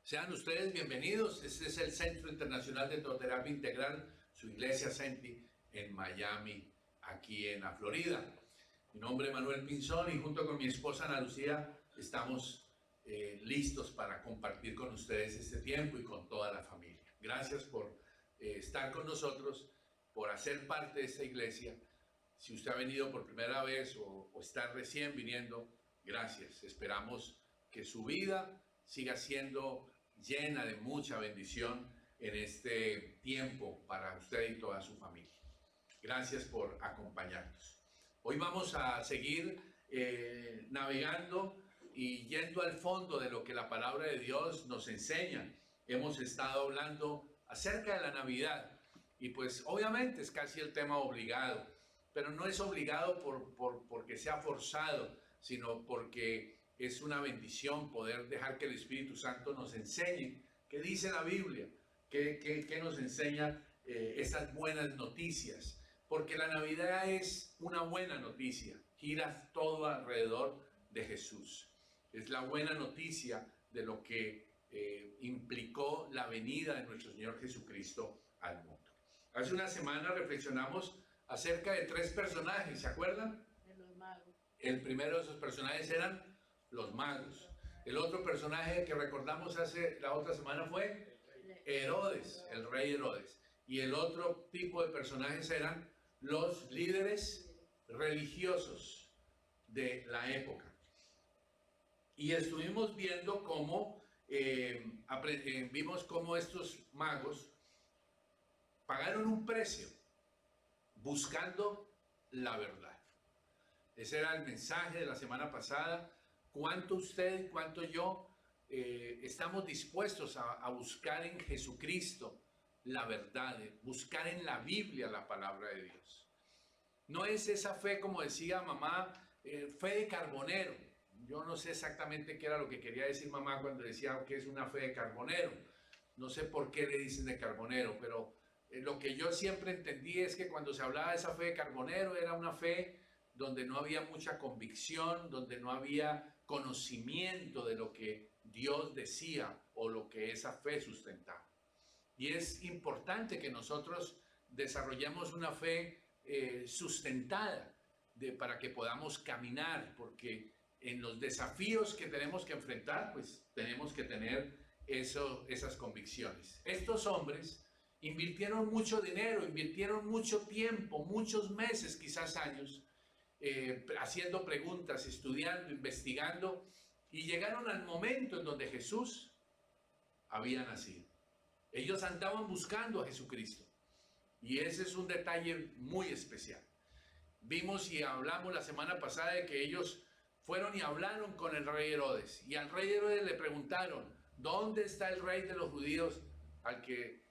Sean ustedes bienvenidos. Este es el Centro Internacional de Teoterapia Integral, su iglesia CENTI en Miami, aquí en la Florida. Mi nombre es Manuel Pinzón y junto con mi esposa Ana Lucía estamos listos para compartir con ustedes este tiempo y con toda la familia. Gracias por estar con nosotros, por hacer parte de esta iglesia. Si usted ha venido por primera vez o está recién viniendo, gracias. Esperamos que su vida siga siendo llena de mucha bendición en este tiempo para usted y toda su familia. Gracias por acompañarnos. Hoy vamos a seguir navegando y yendo al fondo de lo que la palabra de Dios nos enseña. Hemos estado hablando acerca de la Navidad y pues obviamente es casi el tema obligado, pero no es obligado porque sea forzado, sino porque es una bendición poder dejar que el Espíritu Santo nos enseñe qué dice la Biblia, qué nos enseña esas buenas noticias. Porque la Navidad es una buena noticia, gira todo alrededor de Jesús. Es la buena noticia de lo que implicó la venida de nuestro Señor Jesucristo al mundo. Hace una semana reflexionamos acerca de 3 personajes, ¿se acuerdan? De los magos. El primero de esos personajes eran los magos. El otro personaje que recordamos la otra semana fue Herodes, el rey Herodes. Y el otro tipo de personajes eran los líderes religiosos de la época. Y estuvimos viendo cómo, vimos cómo estos magos pagaron un precio buscando la verdad. Ese era el mensaje de la semana pasada. ¿Cuánto usted, cuánto yo estamos dispuestos a buscar en Jesucristo la verdad, buscar en la Biblia la palabra de Dios? No es esa fe, como decía mamá, fe de carbonero. Yo no sé exactamente qué era lo que quería decir mamá cuando decía que es una fe de carbonero. No sé por qué le dicen de carbonero, pero lo que yo siempre entendí es que cuando se hablaba de esa fe de carbonero era una fe donde no había mucha convicción, donde no había conocimiento de lo que Dios decía o lo que esa fe sustentaba. Y es importante que nosotros desarrollemos una fe sustentada para que podamos caminar, porque en los desafíos que tenemos que enfrentar, pues tenemos que tener esas convicciones. Estos hombres invirtieron mucho dinero, invirtieron mucho tiempo, muchos meses, quizás años, haciendo preguntas, estudiando, investigando, y llegaron al momento en donde Jesús había nacido. Ellos andaban buscando a Jesucristo, y ese es un detalle muy especial. Vimos y hablamos la semana pasada de que ellos fueron y hablaron con el rey Herodes, y al rey Herodes le preguntaron: ¿dónde está el rey de los judíos al que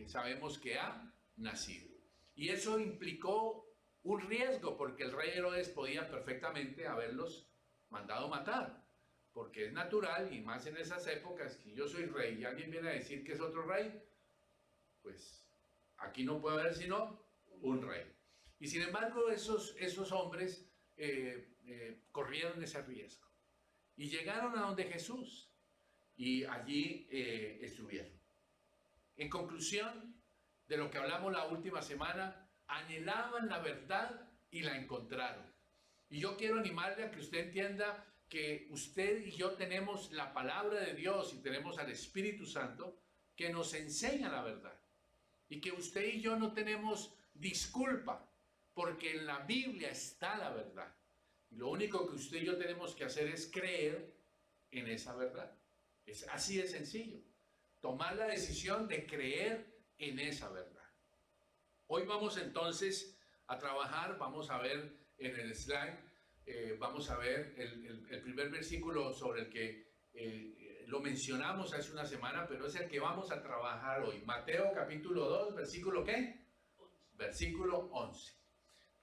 sabemos que ha nacido? Y eso implicó un riesgo, porque el rey Herodes podía perfectamente haberlos mandado matar, porque es natural, y más en esas épocas, que yo soy rey y alguien viene a decir que es otro rey, pues aquí no puede haber sino un rey. Y sin embargo esos hombres corrieron ese riesgo y llegaron a donde Jesús, y allí estuvieron. En conclusión de lo que hablamos la última semana, anhelaban la verdad y la encontraron. Y yo quiero animarle a que usted entienda que usted y yo tenemos la palabra de Dios y tenemos al Espíritu Santo que nos enseña la verdad. Y que usted y yo no tenemos disculpa, porque en la Biblia está la verdad. Y lo único que usted y yo tenemos que hacer es creer en esa verdad. Es así de sencillo. Tomar la decisión de creer en esa verdad. Hoy vamos entonces a trabajar, vamos a ver en el slide, vamos a ver el primer versículo sobre el que lo mencionamos hace una semana, pero es el que vamos a trabajar hoy. Mateo capítulo 2, versículo ¿qué? 11. Versículo 11.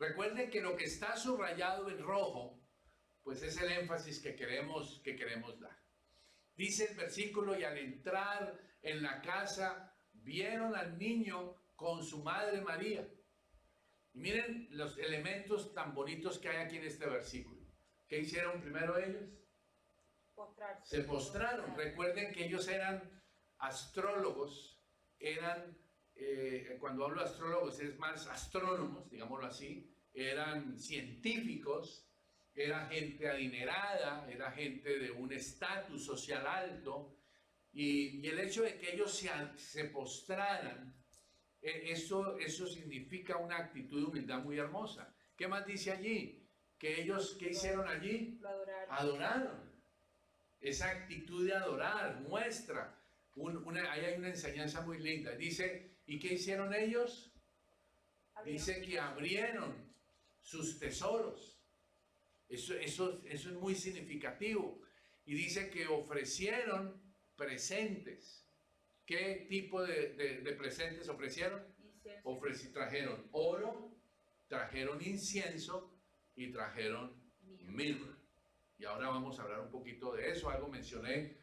Recuerden que lo que está subrayado en rojo, pues es el énfasis que queremos dar. Dice el versículo: y al entrar en la casa, vieron al niño con su madre María. Y miren los elementos tan bonitos que hay aquí en este versículo. ¿Qué hicieron primero ellos? Se postraron. Recuerden que ellos eran astrólogos, cuando hablo de astrólogos es más astrónomos, digámoslo así, eran científicos, era gente adinerada, era gente de un estatus social alto, y el hecho de que ellos se postraran, eso significa una actitud de humildad muy hermosa. ¿Qué más dice allí? Que ellos, ¿qué hicieron allí? Adoraron. Esa actitud de adorar muestra, ahí hay una enseñanza muy linda. Dice, ¿y qué hicieron ellos? Dice que abrieron sus tesoros. Eso es muy significativo. Y dice que ofrecieron presentes. ¿Qué tipo de presentes ofrecieron? Trajeron oro, trajeron incienso y trajeron mirra. Y ahora vamos a hablar un poquito de eso. Algo mencioné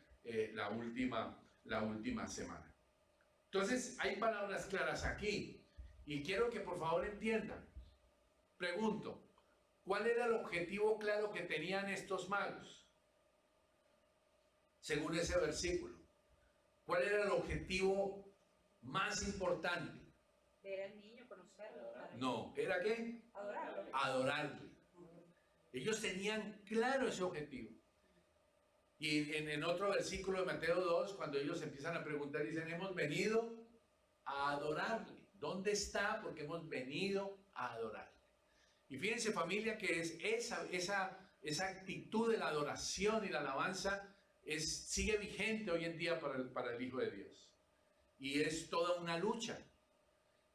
la última semana. Entonces, hay palabras claras aquí. Y quiero que por favor entiendan. Pregunto, ¿cuál era el objetivo claro que tenían estos magos? Según ese versículo. ¿Cuál era el objetivo más importante? Ver al niño, conocerlo. No, ¿era qué? Adorarlo. Adorarlo. Ellos tenían claro ese objetivo. Y en otro versículo de Mateo 2, cuando ellos empiezan a preguntar, dicen, hemos venido a adorarle. ¿Dónde está? Porque hemos venido a adorarle. Y fíjense, familia, que es esa actitud de la adoración y la alabanza sigue vigente hoy en día para el Hijo de Dios. Y es toda una lucha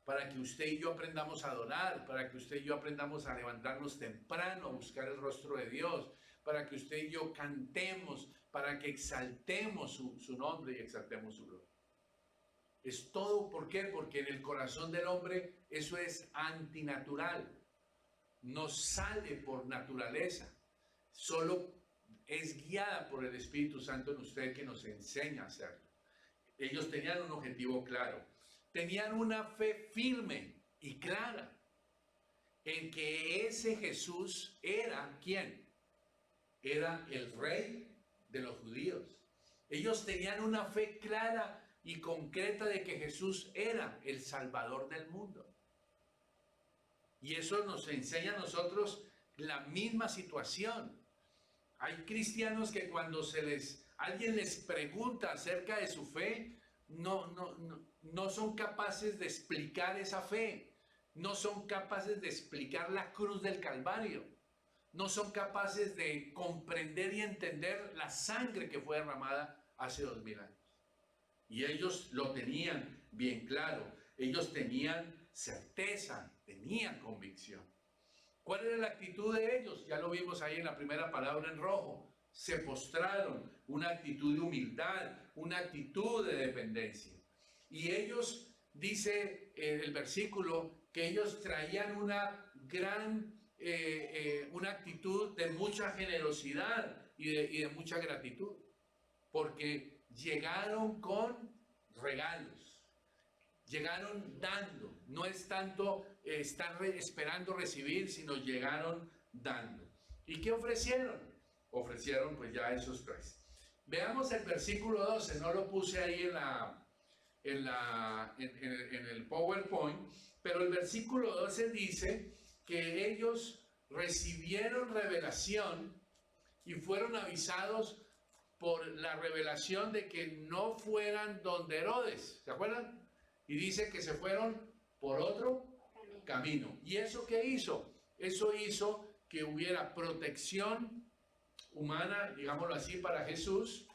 para que usted y yo aprendamos a adorar, para que usted y yo aprendamos a levantarnos temprano, a buscar el rostro de Dios, para que usted y yo cantemos, para que exaltemos su nombre y exaltemos su gloria. Es todo, ¿por qué? Porque en el corazón del hombre eso es antinatural, no sale por naturaleza, solo es guiada por el Espíritu Santo en usted que nos enseña a hacerlo. Ellos tenían un objetivo claro, tenían una fe firme y clara en que ese Jesús era ¿quién? Era el Rey de los judíos. Ellos tenían una fe clara y concreta de que Jesús era el Salvador del mundo. Y eso nos enseña a nosotros la misma situación. Hay cristianos que cuando alguien les pregunta acerca de su fe, no son capaces de explicar esa fe, no son capaces de explicar la cruz del Calvario, no son capaces de comprender y entender la sangre que fue derramada hace 2000 años. Y ellos lo tenían bien claro, ellos tenían certeza, tenían convicción. ¿Cuál era la actitud de ellos? Ya lo vimos ahí en la primera palabra en rojo. Se postraron, una actitud de humildad, una actitud de dependencia. Y ellos, dice el versículo, que ellos traían una actitud de mucha generosidad y de mucha gratitud. Porque llegaron con regalos, llegaron dando, no es tanto estar esperando recibir, sino llegaron dando. ¿Y qué ofrecieron? Ofrecieron pues ya esos tres. Veamos el versículo 12, no lo puse ahí en el PowerPoint, pero el versículo 12 dice que ellos recibieron revelación y fueron avisados por la revelación de que no fueran donde Herodes, ¿se acuerdan? Y dice que se fueron por otro camino. ¿Y eso qué hizo? Eso hizo que hubiera protección humana, digámoslo así, para Jesús,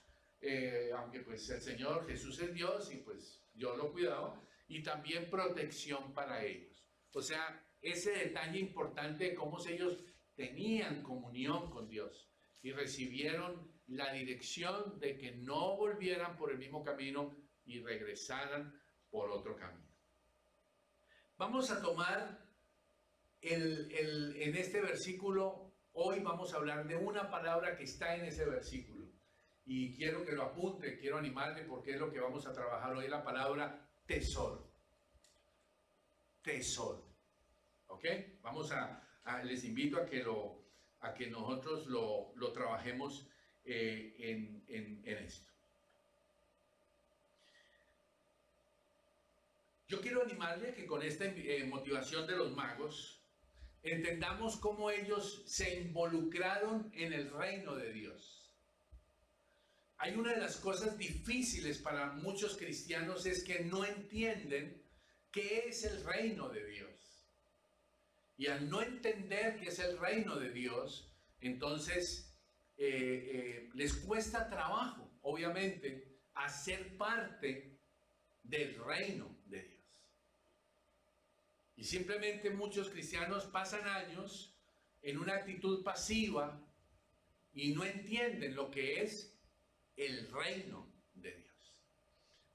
aunque pues el Señor Jesús es Dios y pues Dios lo cuidaba, y también protección para ellos. O sea, ese detalle importante de cómo ellos tenían comunión con Dios y recibieron la dirección de que no volvieran por el mismo camino y regresaran por otro camino. Vamos a tomar en este versículo, hoy vamos a hablar de una palabra que está en ese versículo. Y quiero que lo apunte, quiero animarle porque es lo que vamos a trabajar hoy, la palabra tesoro. Tesoro. ¿Ok? Les invito a que nosotros lo trabajemos en esto. Yo quiero animarle a que con esta motivación de los magos entendamos cómo ellos se involucraron en el reino de Dios. Hay una de las cosas difíciles para muchos cristianos es que no entienden qué es el reino de Dios. Y al no entender qué es el reino de Dios, entonces les cuesta trabajo, obviamente, hacer parte del reino de Dios. Y simplemente muchos cristianos pasan años en una actitud pasiva y no entienden lo que es el reino de Dios.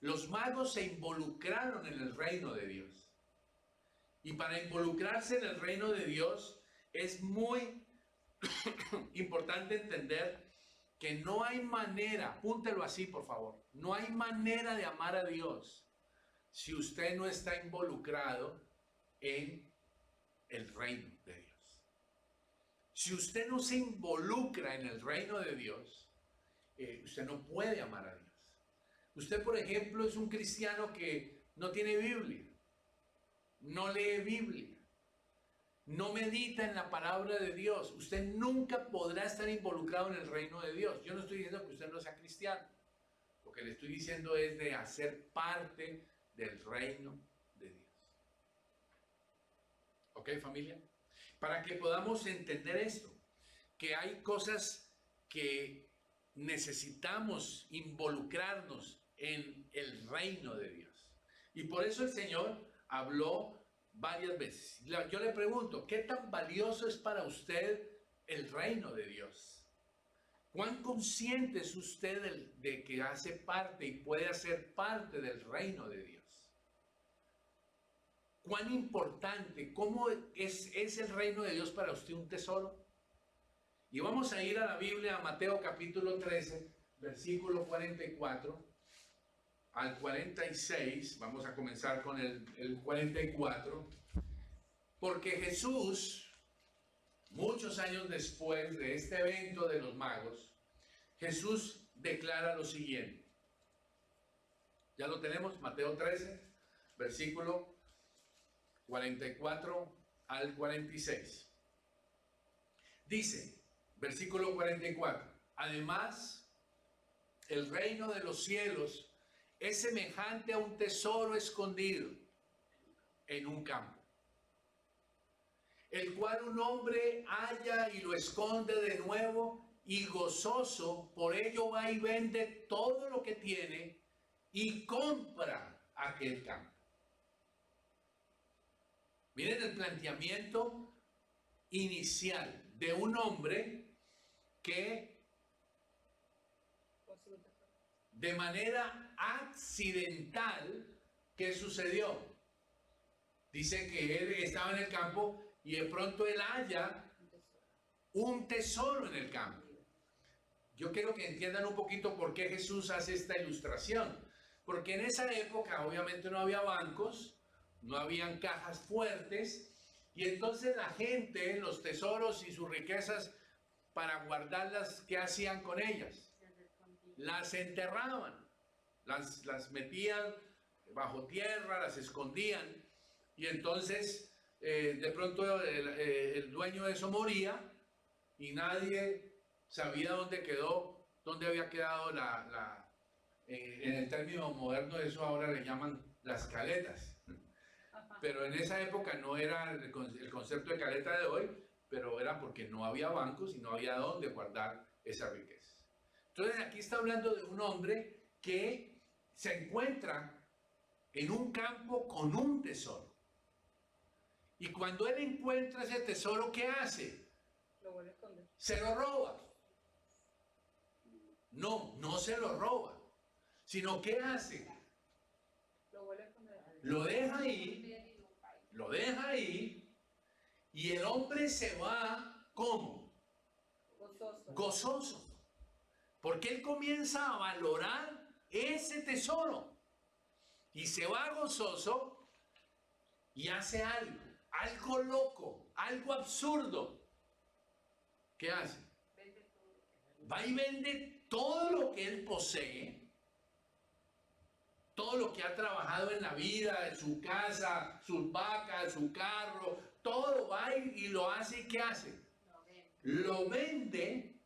Los magos se involucraron en el reino de Dios. Y para involucrarse en el reino de Dios es muy importante entender que no hay manera, apúntelo así por favor, no hay manera de amar a Dios si usted no está involucrado en el reino de Dios. Si usted no se involucra en el reino de Dios, usted no puede amar a Dios. Usted, por ejemplo, es un cristiano que no tiene Biblia, no lee Biblia, no medita en la palabra de Dios. Usted nunca podrá estar involucrado en el reino de Dios. Yo no estoy diciendo que usted no sea cristiano. Lo que le estoy diciendo es de hacer parte del reino de Dios. ¿Ok, familia? Para que podamos entender esto, que hay cosas que necesitamos involucrarnos en el reino de Dios. Y por eso el Señor habló varias veces. Yo le pregunto, ¿qué tan valioso es para usted el reino de Dios? ¿Cuán consciente es usted de que hace parte y puede hacer parte del reino de Dios? ¿Cuán importante, cómo es el reino de Dios para usted un tesoro? Y vamos a ir a la Biblia, a Mateo capítulo 13, versículo 44 al 46. Vamos a comenzar con el 44. Porque Jesús, muchos años después de este evento de los magos, Jesús declara lo siguiente. Ya lo tenemos, Mateo 13, versículo 44 al 46. Dice, versículo 44, además, el reino de los cielos es semejante a un tesoro escondido en un campo, el cual un hombre halla y lo esconde de nuevo, y gozoso por ello va y vende todo lo que tiene y compra aquel campo. Miren el planteamiento inicial de un hombre que de manera accidental, ¿qué sucedió? Dice que él estaba en el campo y de pronto él halla un tesoro en el campo. Yo quiero que entiendan un poquito por qué Jesús hace esta ilustración. Porque en esa época obviamente no había bancos, no habían cajas fuertes, y entonces la gente, los tesoros y sus riquezas, para guardarlas, ¿qué hacían con ellas? Las enterraban, las metían bajo tierra, las escondían, y entonces de pronto el dueño de eso moría y nadie sabía dónde quedó, dónde había quedado en el término moderno de eso ahora le llaman las caletas. Pero en esa época no era el concepto de caleta de hoy, pero era porque no había bancos y no había dónde guardar esa riqueza. Entonces aquí está hablando de un hombre que se encuentra en un campo con un tesoro. Y cuando él encuentra ese tesoro, ¿qué hace? Lo vuelve a esconder. Se lo roba. No se lo roba, sino ¿qué hace? Lo vuelve a esconder. Lo deja ahí, y el hombre se va, ¿cómo? Gozoso. Porque él comienza a valorar ese tesoro. Y se va gozoso y hace algo loco, algo absurdo. ¿Qué hace? va y vende todo lo que él posee, todo lo que ha trabajado en la vida, su casa, sus vacas, su carro, todo va y lo hace. ¿Y qué hace? Lo vende.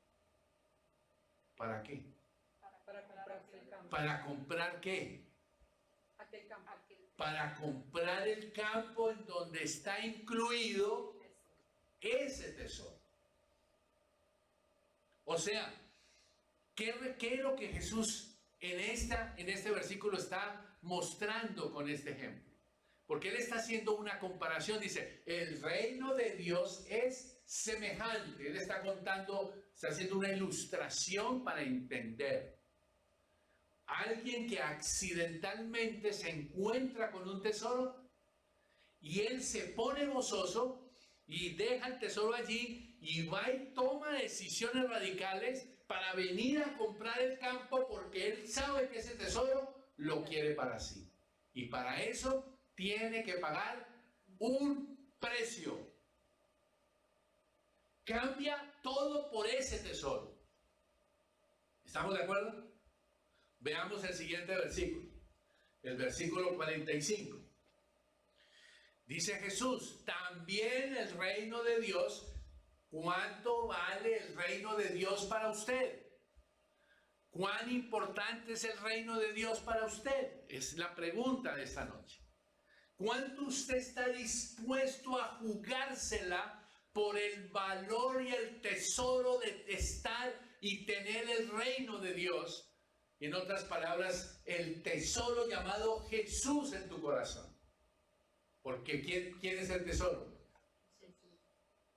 ¿Para qué? Para comprarse el campo. ¿Para comprar qué? Aquel campo. Para comprar el campo en donde está incluido ese tesoro. O sea, ¿qué es lo que Jesús en este versículo está mostrando con este ejemplo? Porque él está haciendo una comparación, dice, el reino de Dios es semejante. Él está haciendo una ilustración para entender. Alguien que accidentalmente se encuentra con un tesoro y él se pone gozoso y deja el tesoro allí y va y toma decisiones radicales para venir a comprar el campo porque él sabe que ese tesoro lo quiere para sí. Y para eso tiene que pagar un precio. Cambia todo por ese tesoro. ¿Estamos de acuerdo? Veamos el siguiente versículo, el versículo 45. Dice Jesús, también el reino de Dios, ¿cuánto vale el reino de Dios para usted? ¿Cuán importante es el reino de Dios para usted? Es la pregunta de esta noche. ¿Cuánto usted está dispuesto a jugársela por el valor y el tesoro de estar y tener el reino de Dios? En otras palabras, el tesoro llamado Jesús en tu corazón. Porque ¿quién es el tesoro?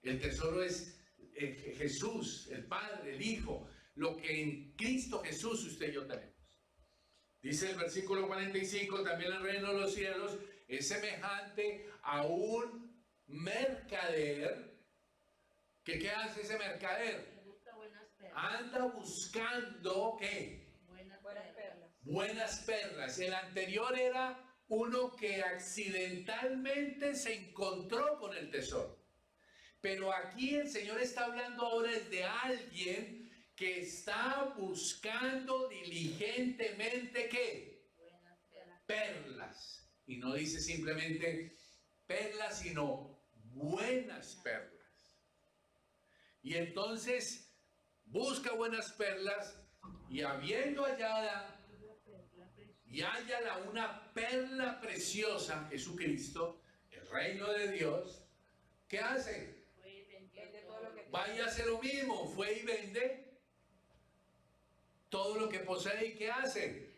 El tesoro es Jesús, el Padre, el Hijo, lo que en Cristo Jesús usted y yo tenemos. Dice el versículo 45, también el reino de los cielos es semejante a un mercader. ¿Qué hace ese mercader? Anda buscando, ¿qué? Buenas perlas. El anterior era uno que accidentalmente se encontró con el tesoro. Pero aquí el Señor está hablando ahora de alguien que está buscando diligentemente ¿qué? Perlas. Y no dice simplemente perlas, sino buenas perlas. Y entonces busca buenas perlas y habiendo hallada y hállala una perla preciosa, Jesucristo, el reino de Dios, ¿qué hace? Vaya a hacer lo mismo, fue y vende todo lo que posee y ¿qué hace?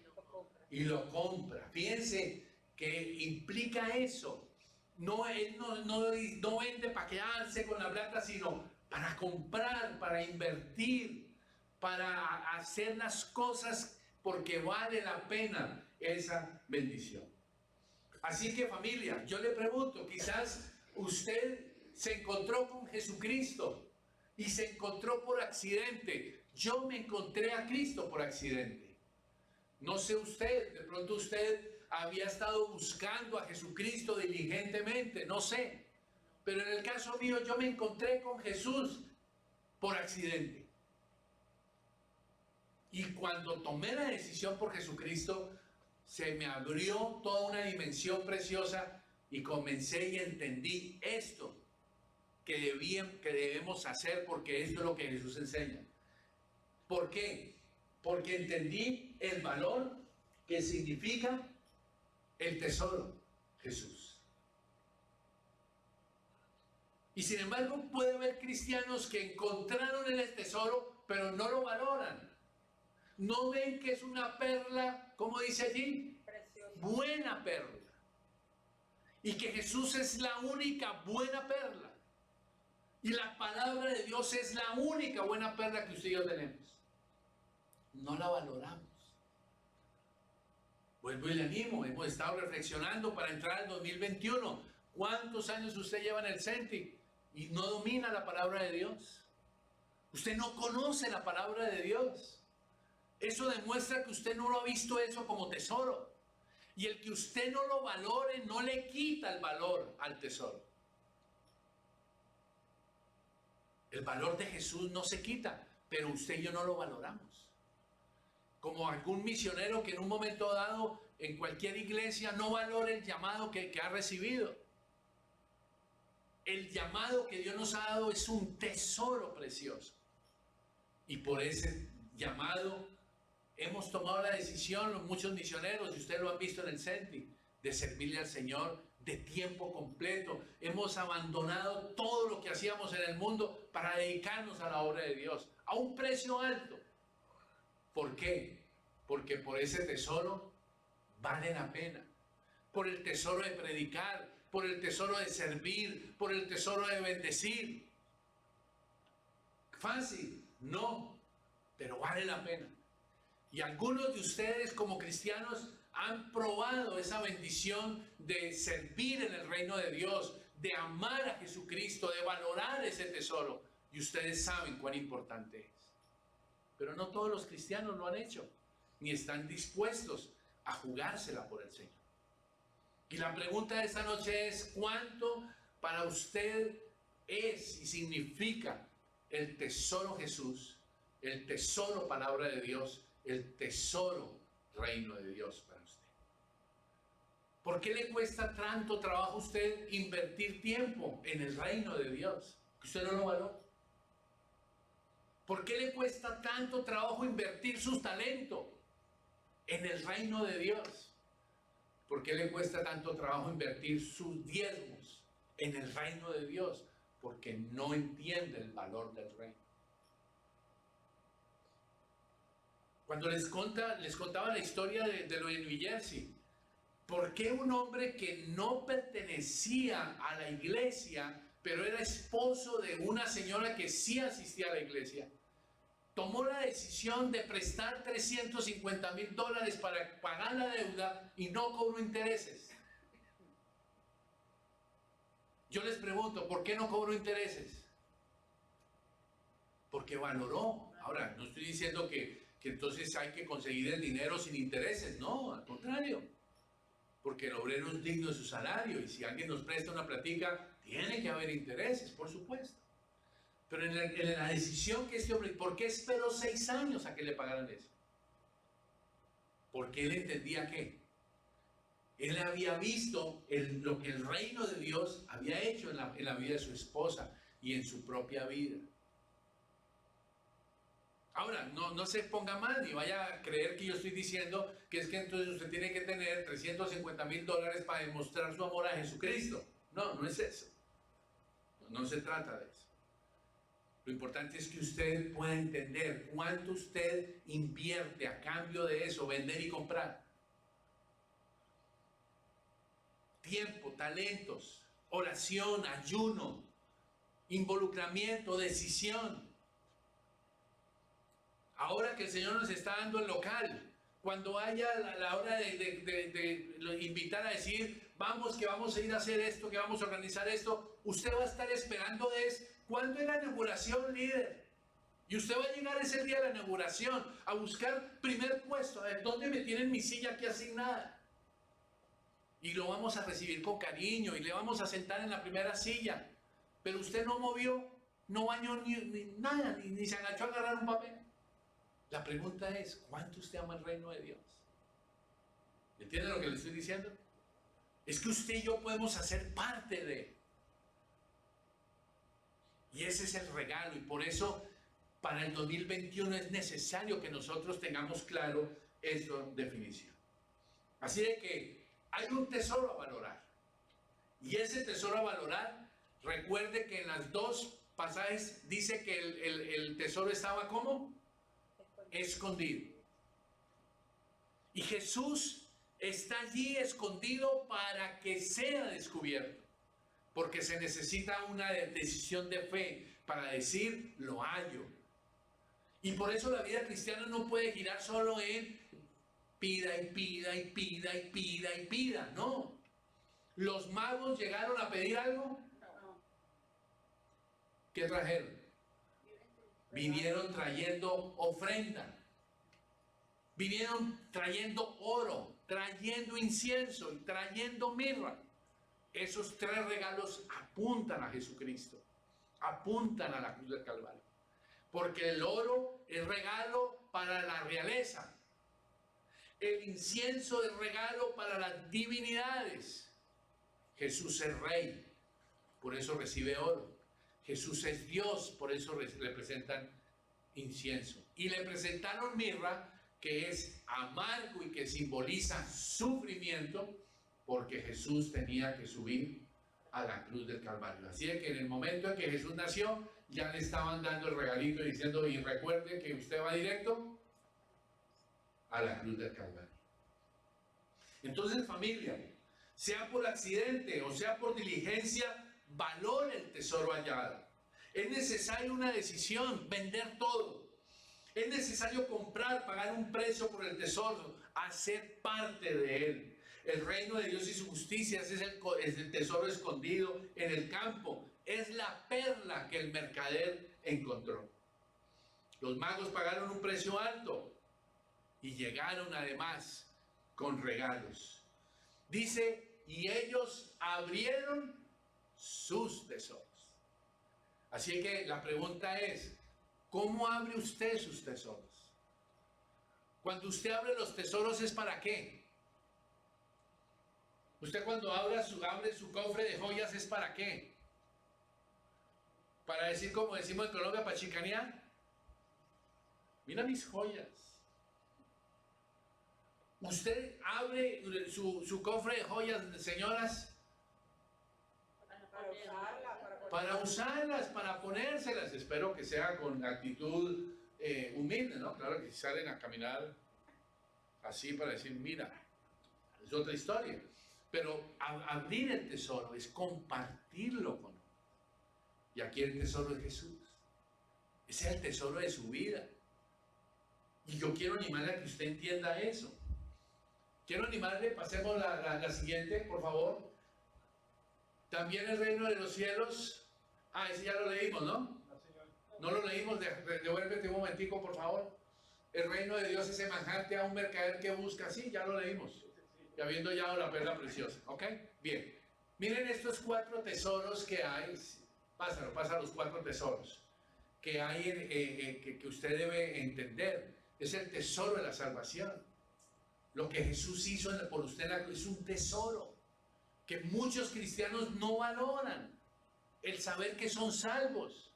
Y lo compra. Fíjense que implica eso. No, él no vende para quedarse con la plata, sino para comprar, para invertir, para hacer las cosas porque vale la pena esa bendición. Así que familia, yo le pregunto, quizás usted se encontró con Jesucristo y se encontró por accidente. Yo me encontré a Cristo por accidente. No sé usted, de pronto usted había estado buscando a Jesucristo diligentemente, no sé. Pero en el caso mío yo me encontré con Jesús por accidente. Y cuando tomé la decisión por Jesucristo, se me abrió toda una dimensión preciosa y comencé y entendí esto que debemos hacer porque esto es lo que Jesús enseña. ¿Por qué? Porque entendí el valor que significa el tesoro, Jesús. Y sin embargo puede haber cristianos que encontraron el tesoro, pero no lo valoran. No ven que es una perla, ¿cómo dice allí? Preciosa. Buena perla. Y que Jesús es la única buena perla. Y la palabra de Dios es la única buena perla que usted y yo tenemos. No la valoramos. Vuelvo y le animo, hemos estado reflexionando para entrar al 2021. ¿Cuántos años usted lleva en el CENTI y no domina la palabra de Dios? Usted no conoce la palabra de Dios. Eso demuestra que usted no lo ha visto eso como tesoro. Y el que usted no lo valore no le quita el valor al tesoro. El valor de Jesús no se quita, pero usted y yo no lo valoramos. Como algún misionero que en un momento dado en cualquier iglesia no valora el llamado que ha recibido. El llamado que Dios nos ha dado es un tesoro precioso. Y por ese llamado hemos tomado la decisión, muchos misioneros, y ustedes lo han visto en el CENTI, de servirle al Señor de tiempo completo. Hemos abandonado todo lo que hacíamos en el mundo para dedicarnos a la obra de Dios, a un precio alto. ¿Por qué? Porque por ese tesoro vale la pena. Por el tesoro de predicar, por el tesoro de servir, por el tesoro de bendecir. ¿Fácil? No, pero vale la pena. Y algunos de ustedes como cristianos han probado esa bendición de servir en el reino de Dios, de amar a Jesucristo, de valorar ese tesoro. Y ustedes saben cuán importante es. Pero no todos los cristianos lo han hecho, ni están dispuestos a jugársela por el Señor. Y la pregunta de esta noche es: ¿cuánto para usted es y significa el tesoro Jesús, el tesoro palabra de Dios, el tesoro reino de Dios para usted? ¿Por qué le cuesta tanto trabajo a usted invertir tiempo en el reino de Dios? ¿Que usted no lo valora? ¿Por qué le cuesta tanto trabajo invertir su talento en el reino de Dios? ¿Por qué le cuesta tanto trabajo invertir sus diezmos en el reino de Dios? Porque no entiende el valor del reino. Cuando les contaba la historia de lo de New Jersey, ¿por qué un hombre que no pertenecía a la iglesia, pero era esposo de una señora que sí asistía a la iglesia, tomó la decisión de prestar $350,000 para pagar la deuda y no cobró intereses? Yo les pregunto, ¿por qué no cobró intereses? Porque valoró. Ahora, no estoy diciendo que entonces hay que conseguir el dinero sin intereses. No, al contrario. Porque el obrero es digno de su salario, y si alguien nos presta una platica, tiene que haber intereses, por supuesto. Pero en la decisión que este hombre, ¿por qué esperó 6 años a que le pagaran eso? Porque él entendía que él había visto lo que el reino de Dios había hecho en la vida de su esposa y en su propia vida. Ahora, no se ponga mal ni vaya a creer que yo estoy diciendo que es que entonces usted tiene que tener $350,000 para demostrar su amor a Jesucristo. No, no es eso. No se trata de eso. Lo importante es que usted pueda entender cuánto usted invierte a cambio de eso, vender y comprar. Tiempo, talentos, oración, ayuno, involucramiento, decisión. Ahora que el Señor nos está dando el local, cuando haya la hora de invitar a decir, vamos, que vamos a ir a hacer esto, que vamos a organizar esto, usted va a estar esperando ¿cuándo es la inauguración, líder? Y usted va a llegar ese día de la inauguración a buscar primer puesto, a ver, ¿dónde me tienen mi silla aquí asignada? Y lo vamos a recibir con cariño y le vamos a sentar en la primera silla. Pero usted no movió, no bañó ni nada, ni se agachó a agarrar un papel. La pregunta es, ¿cuánto usted ama el reino de Dios? ¿Entiende lo que le estoy diciendo? Es que usted y yo podemos hacer parte de él. Y ese es el regalo, y por eso para el 2021 es necesario que nosotros tengamos claro esta definición. Así de que hay un tesoro a valorar. Y ese tesoro a valorar, recuerde que en las dos pasajes dice que el tesoro estaba ¿cómo? Escondido. Y Jesús está allí escondido para que sea descubierto. Porque se necesita una decisión de fe para decir, lo hallo. Y por eso la vida cristiana no puede girar solo en pida y pida y pida y pida y pida. No. ¿Los magos llegaron a pedir algo? ¿Qué trajeron? Vinieron trayendo ofrenda. Vinieron trayendo oro, trayendo incienso y trayendo mirra. Esos 3 regalos apuntan a Jesucristo, apuntan a la cruz del Calvario. porque el oro es regalo para la realeza. El incienso es regalo para las divinidades. Jesús es rey, por eso recibe oro. Jesús es Dios, por eso le presentan incienso. Y le presentaron mirra, que es amargo y que simboliza sufrimiento, porque Jesús tenía que subir a la cruz del Calvario. Así es que en el momento en que Jesús nació, ya le estaban dando el regalito diciendo, y recuerde que usted va directo a la cruz del Calvario. Entonces, familia, sea por accidente o sea por diligencia, valore el tesoro hallado. Es necesaria una decisión, vender todo. Es necesario comprar, pagar un precio por el tesoro, hacer parte de él. El reino de Dios y su justicia es el tesoro escondido en el campo. Es la perla que el mercader encontró. Los magos pagaron un precio alto y llegaron además con regalos. Dice, y ellos abrieron sus tesoros. Así que la pregunta es, ¿cómo abre usted sus tesoros? Cuando usted abre los tesoros, ¿es para qué? Usted cuando abre su cofre de joyas, ¿es para qué? Para decir, como decimos en Colombia, para chicanear. Mira mis joyas. Usted abre su cofre de joyas, señoras, para usarlas, para ponérselas. Espero que sea con actitud humilde, ¿no? Claro que si salen a caminar así para decir, mira, es otra historia. Pero abrir el tesoro es compartirlo con otros. Y aquí el tesoro es Jesús. Ese es el tesoro de su vida. Y yo quiero animarle a que usted entienda eso. Quiero animarle, pasemos la siguiente, por favor. También el reino de los cielos. Ese ya lo leímos, ¿no? No lo leímos, devuélvete un momentico, por favor. El reino de Dios es semejante a un mercader que busca. Sí, ya lo leímos. Y habiendo hallado la perla preciosa. ¿Ok? Bien. Miren estos 4 tesoros que hay. Pasa los 4 tesoros que hay, que usted debe entender. Es el tesoro de la salvación. Lo que Jesús hizo por usted es un tesoro que muchos cristianos no valoran. El saber que son salvos.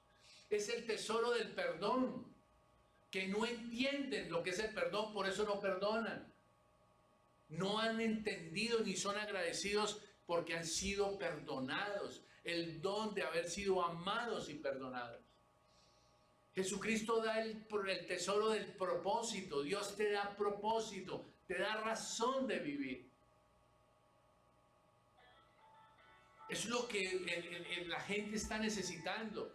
Es el tesoro del perdón, que no entienden lo que es el perdón, por eso no perdonan. No han entendido ni son agradecidos porque han sido perdonados. El don de haber sido amados y perdonados. Jesucristo da el tesoro del propósito. Dios te da propósito, te da razón de vivir. Es lo que la gente está necesitando.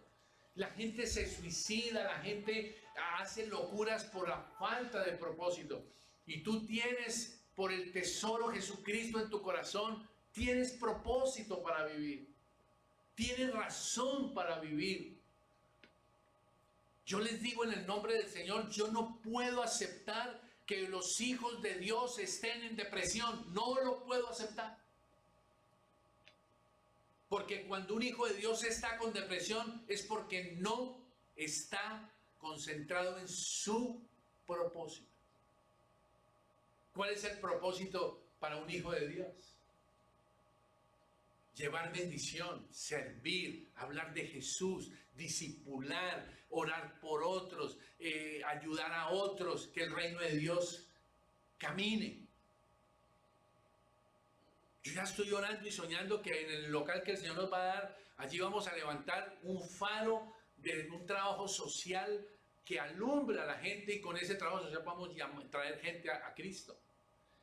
La gente se suicida, la gente hace locuras por la falta de propósito. Y tú tienes, por el tesoro Jesucristo en tu corazón, tienes propósito para vivir. Tienes razón para vivir. Yo les digo en el nombre del Señor, yo no puedo aceptar que los hijos de Dios estén en depresión. No lo puedo aceptar. Porque cuando un hijo de Dios está con depresión es porque no está concentrado en su propósito. ¿Cuál es el propósito para un hijo de Dios? Llevar bendición, servir, hablar de Jesús, discipular, orar por otros, ayudar a otros, que el reino de Dios camine. Yo ya estoy orando y soñando que en el local que el Señor nos va a dar, allí vamos a levantar un faro de un trabajo social que alumbra a la gente, y con ese trabajo social vamos a traer gente a Cristo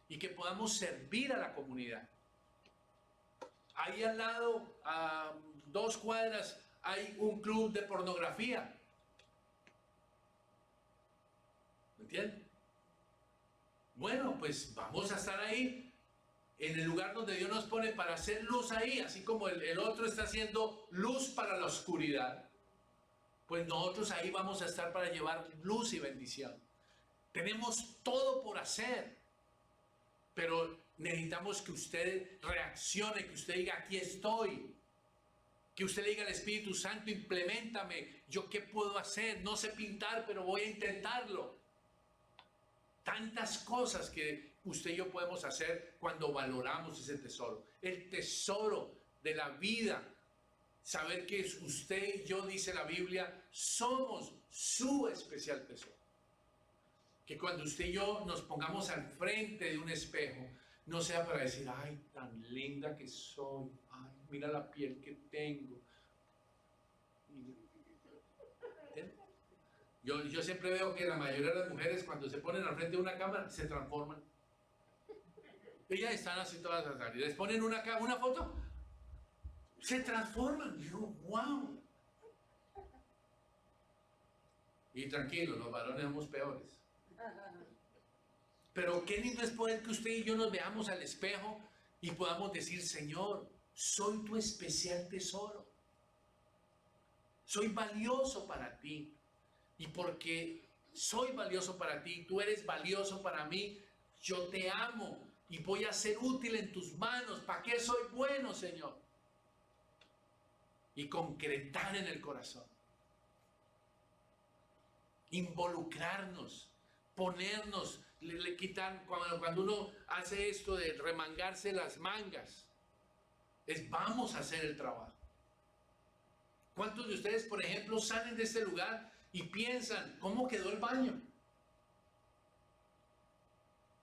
y que podamos servir a la comunidad. Ahí al lado, a 2 cuadras, hay un club de pornografía. ¿Me entienden? Bueno, pues vamos a estar ahí, en el lugar donde Dios nos pone para hacer luz ahí, así como el otro está haciendo luz para la oscuridad. Pues nosotros ahí vamos a estar para llevar luz y bendición. Tenemos todo por hacer, pero necesitamos que usted reaccione, que usted diga, aquí estoy. Que usted le diga al Espíritu Santo, implementame. ¿Yo qué puedo hacer? No sé pintar, pero voy a intentarlo. Tantas cosas que usted y yo podemos hacer cuando valoramos ese tesoro. El tesoro de la vida. Saber que es usted y yo, dice la Biblia, somos su especial tesoro. Que cuando usted y yo nos pongamos al frente de un espejo, no sea para decir, ay, tan linda que soy, ay, mira la piel que tengo. Yo siempre veo que la mayoría de las mujeres cuando se ponen al frente de una cámara se transforman. Ellas están así todas las y les ponen una foto, se transforman. Y digo, wow. Y tranquilo, los varones somos peores. Pero qué lindo es poder que usted y yo nos veamos al espejo y podamos decir, Señor, soy tu especial tesoro. Soy valioso para ti. Y porque soy valioso para ti, tú eres valioso para mí, yo te amo y voy a ser útil en tus manos. ¿Para qué soy bueno, Señor? Y concretar en el corazón. Involucrarnos, ponernos, le quitan, cuando uno hace esto de remangarse las mangas, vamos a hacer el trabajo. ¿Cuántos de ustedes, por ejemplo, salen de este lugar y piensan, ¿cómo quedó el baño?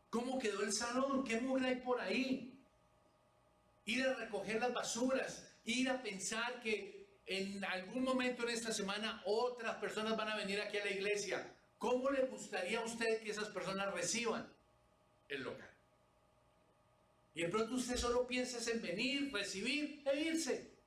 ¿Cómo quedó el salón? ¿Qué mugre hay por ahí? Ir a recoger las basuras, ir a pensar que en algún momento en esta semana otras personas van a venir aquí a la iglesia. ¿Cómo le gustaría a usted que esas personas reciban el local? Y de pronto usted solo piensa en venir, recibir e irse.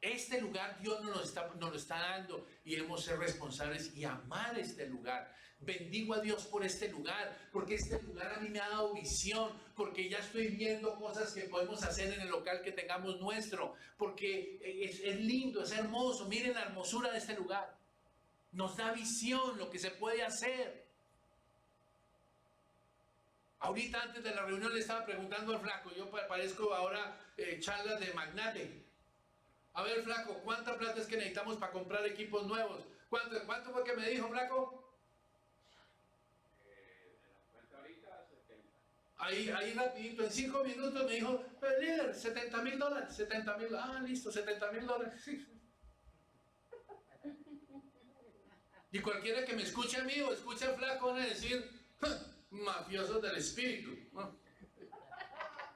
Este lugar Dios nos lo está dando y debemos ser responsables y amar este lugar. Bendigo a Dios por este lugar, porque este lugar a mí me ha dado visión, porque ya estoy viendo cosas que podemos hacer en el local que tengamos nuestro, porque es lindo, es hermoso. Miren la hermosura de este lugar. Nos da visión lo que se puede hacer. Ahorita antes de la reunión le estaba preguntando al flaco, yo parezco ahora charlas de magnate. A ver, flaco, ¿cuánta plata es que necesitamos para comprar equipos nuevos? ¿Cuánto fue que me dijo, flaco? En la cuenta ahorita, 70. Ahí rapidito, en 5 minutos me dijo, líder, $70,000, 70,000, listo, $70,000. Sí. Y cualquiera que me escuche a mí o escuche al flaco van a decir, mafiosos del espíritu. ¿No?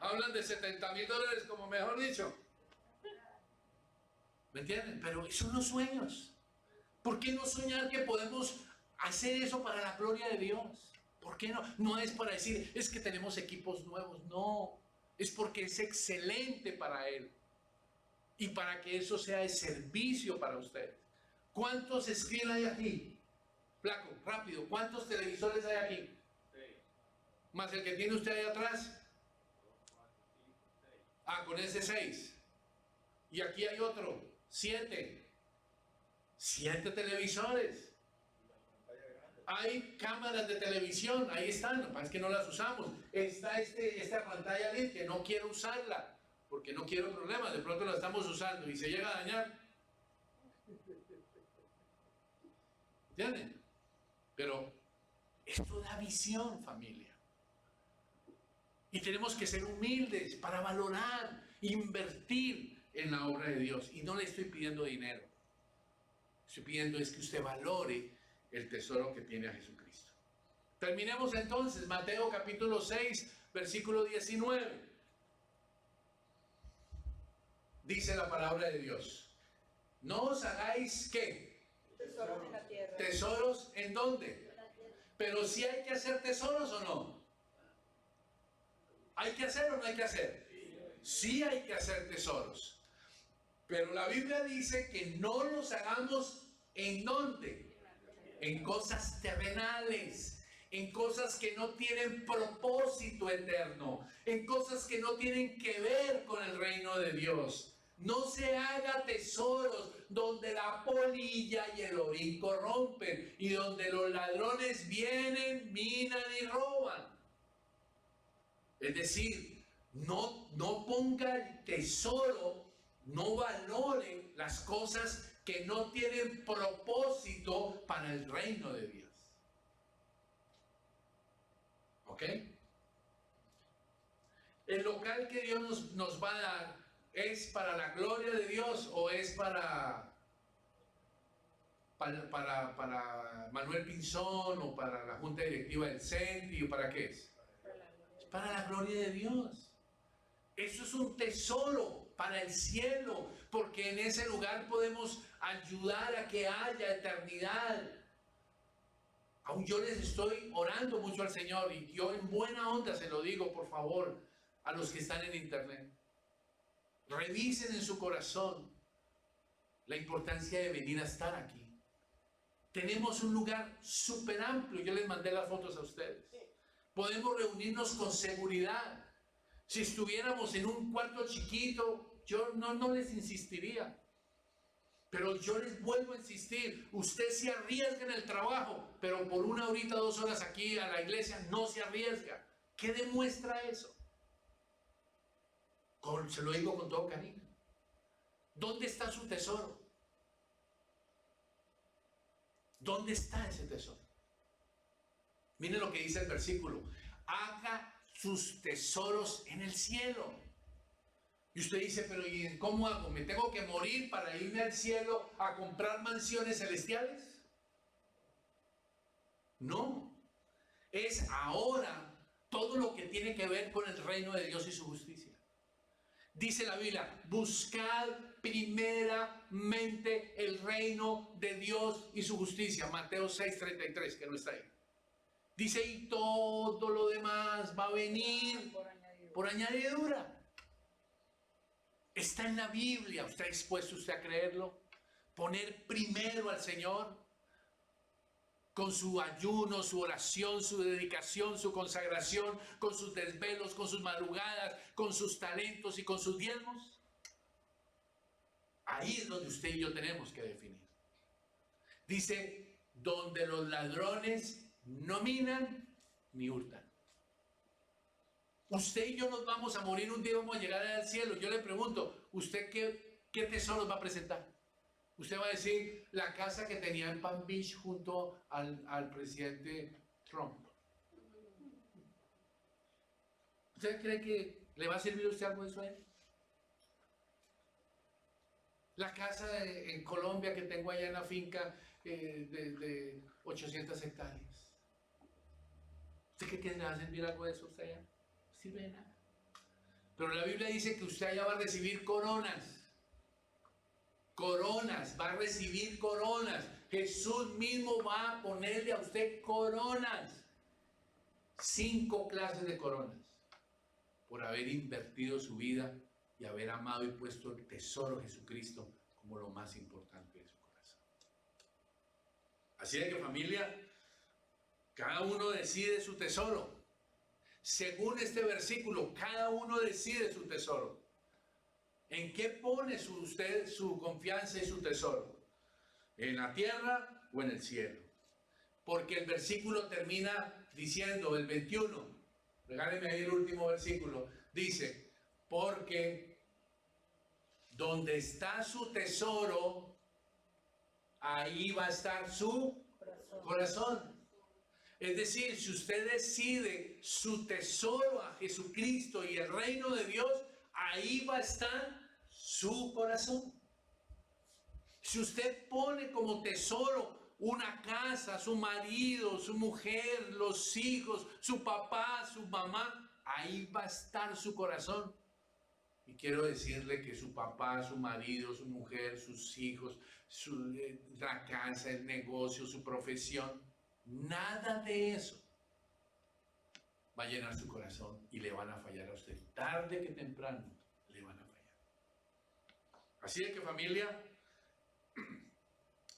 Hablan de $70,000 como mejor dicho. ¿Me entienden? Pero son los sueños. ¿Por qué no soñar que podemos hacer eso para la gloria de Dios? ¿Por qué no? No es para decir, es que tenemos equipos nuevos. No, es porque es excelente para Él. Y para que eso sea de servicio para ustedes. ¿Cuántos screens hay aquí? Flaco, rápido, ¿cuántos televisores hay aquí? 6. Más el que tiene usted ahí atrás. 2, 4, 5, 6. Con ese 6. Y aquí hay otro, 7. 7 televisores. Hay cámaras de televisión, ahí están, lo que pasa es que no las usamos. Está esta pantalla LED que no quiero usarla, porque no quiero problemas, de pronto la estamos usando y se llega a dañar. ¿Entienden? Pero esto da visión, familia. Y tenemos que ser humildes para valorar, invertir en la obra de Dios. Y no le estoy pidiendo dinero. Estoy pidiendo es que usted valore el tesoro que tiene a Jesucristo. Terminemos entonces, Mateo capítulo 6, versículo 19. Dice la palabra de Dios. No os hagáis, ¿qué? Tesoros en la tierra. ¿Tesoros en dónde? Pero si hay que hacer tesoros o no. ¿Hay que hacer o no hay que hacer? Sí hay que hacer tesoros. Pero la Biblia dice que no los hagamos ¿en dónde? En cosas terrenales, en cosas que no tienen propósito eterno, en cosas que no tienen que ver con el reino de Dios. No se haga tesoros donde la polilla y el orín corrompen y donde los ladrones vienen, minan y roban. Es decir, No ponga el tesoro, no valore las cosas que no tienen propósito para el reino de Dios. ¿Ok? El local que Dios nos va a dar, ¿es para la gloria de Dios o es para Manuel Pinzón o para la junta directiva del CENTI o para qué es? Es para la gloria de Dios. Eso es un tesoro para el cielo, porque en ese lugar podemos ayudar a que haya eternidad. Aún yo les estoy orando mucho al Señor y yo en buena onda se lo digo, por favor, a los que están en internet. Revisen en su corazón la importancia de venir a estar aquí. Tenemos un lugar súper amplio, yo les mandé las fotos a ustedes. Podemos reunirnos con seguridad. Si estuviéramos en un cuarto chiquito, yo no les insistiría. Pero yo les vuelvo a insistir, usted se arriesga en el trabajo, pero por 1 horita, 2 horas aquí a la iglesia no se arriesga. ¿Qué demuestra eso? Se lo digo con todo cariño. ¿Dónde está su tesoro? ¿Dónde está ese tesoro? Miren lo que dice el versículo. Haga sus tesoros en el cielo. Y usted dice, pero ¿y cómo hago? ¿Me tengo que morir para irme al cielo a comprar mansiones celestiales? No. Es ahora todo lo que tiene que ver con el reino de Dios y su justicia. Dice la Biblia, buscad primeramente el reino de Dios y su justicia. Mateo 6:33, que no está ahí. Dice, y todo lo demás va a venir por añadidura. Está en la Biblia. ¿Está dispuesto usted a creerlo? Poner primero al Señor con su ayuno, su oración, su dedicación, su consagración, con sus desvelos, con sus madrugadas, con sus talentos y con sus diezmos. Ahí es donde usted y yo tenemos que definir. Dice, donde los ladrones no minan ni hurtan. Usted y yo nos vamos a morir un día, vamos a llegar al cielo. Yo le pregunto, ¿usted qué tesoros va a presentar? Usted va a decir, la casa que tenía en Palm Beach junto al presidente Trump. ¿Usted cree que le va a servir a usted algo de eso a él? La casa en Colombia que tengo allá en la finca de 800 hectáreas. ¿Usted cree que le va a servir algo de eso a usted allá? No sirve de nada. Pero la Biblia dice que usted allá va a recibir coronas. Coronas, va a recibir coronas. Jesús mismo va a ponerle a usted coronas. 5 clases de coronas. Por haber invertido su vida y haber amado y puesto el tesoro de Jesucristo como lo más importante de su corazón. Así de que, familia, cada uno decide su tesoro. Según este versículo, cada uno decide su tesoro. ¿En qué pone usted su confianza y su tesoro? ¿En la tierra o en el cielo? Porque el versículo termina diciendo, el 21, regálenme ahí el último versículo, dice, porque donde está su tesoro, ahí va a estar su corazón. Es decir, si usted decide su tesoro a Jesucristo y el reino de Dios, ahí va a estar su corazón. Si usted pone como tesoro una casa, su marido, su mujer, los hijos, su papá, su mamá, ahí va a estar su corazón. Y quiero decirle que su papá, su marido, su mujer, sus hijos, la casa, el negocio, su profesión, nada de eso va a llenar su corazón y le van a fallar a usted. Tarde que temprano le van a fallar. Así de que, familia,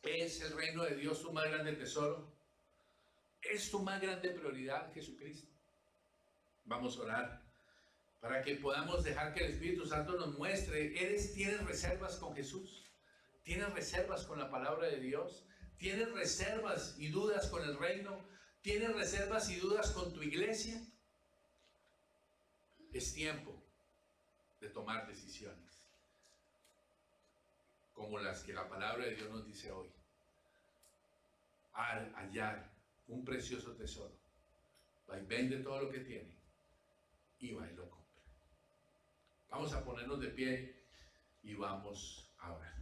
¿es el reino de Dios tu más grande tesoro? ¿Es tu más grande prioridad, Jesucristo? Vamos a orar para que podamos dejar que el Espíritu Santo nos muestre. ¿Tienes reservas con Jesús? ¿Tienes reservas con la palabra de Dios? ¿Tienes reservas y dudas con el reino? ¿Tienes reservas y dudas con tu iglesia? Es tiempo de tomar decisiones, como las que la palabra de Dios nos dice hoy. Al hallar un precioso tesoro, va y vende todo lo que tiene y va y lo compra. Vamos a ponernos de pie y vamos a orar.